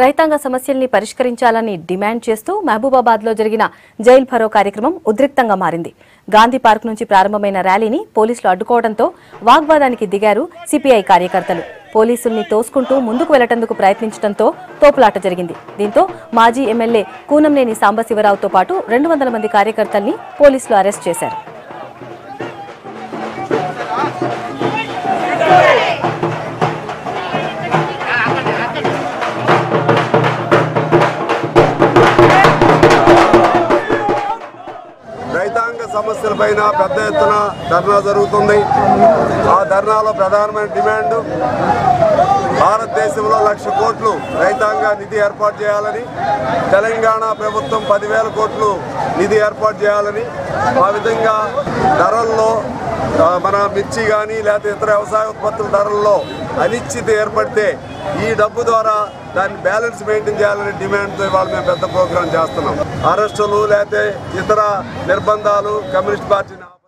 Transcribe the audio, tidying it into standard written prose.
రైతాంగ సమస్యల్ని పరిష్కరించాలని డిమాండ్ చేస్తూ మహబూబాబాద్లో జరిగిన జైల్ భరో కార్యక్రమం ఉద్రిక్తంగా మారింది. గాంధీ పార్క్ నుంచి ప్రారంభమైన ర్యాలీని పోలీసులు అడ్డుకోవడంతో వాగ్వాదానికి దిగారు సిపిఐ కార్యకర్తలు. పోలీసుల్ని తోసుకుంటూ ముందుకు వెళ్లటందుకు ప్రయత్నించడంతో తోపులాట జరిగింది. దీంతో మాజీ ఎమ్మెల్యే కూనంనేని సాంబశివరావుతో పాటు 200 మంది కార్యకర్తల్ని పోలీసులు అరెస్ట్ చేశారు. రైతాంగ సమస్యలపైన పెద్ద ఎత్తున ధర్నా జరుగుతుంది. ఆ ధర్నాలో ప్రధానమైన డిమాండ్ భారతదేశంలో 1,00,000 కోట్లు రైతాంగ నిధి ఏర్పాటు చేయాలని, తెలంగాణ ప్రభుత్వం 10,000 కోట్లు నిధి ఏర్పాటు చేయాలని, ఆ విధంగా ధరల్లో మన మిర్చి కానీ లేకపోతే ఇతర వ్యవసాయ ఉత్పత్తుల ధరల్లో అనిశ్చితి ఏర్పడితే ఈ డబ్బు ద్వారా దాన్ని బ్యాలెన్స్ మెయింటైన్ చేయాలనే డిమాండ్తో ఇవాళ మేము పెద్ద ప్రోగ్రాం చేస్తున్నాం. అరెస్టులు లేకపోతే ఇతర నిర్బంధాలు కమ్యూనిస్ట్ పార్టీ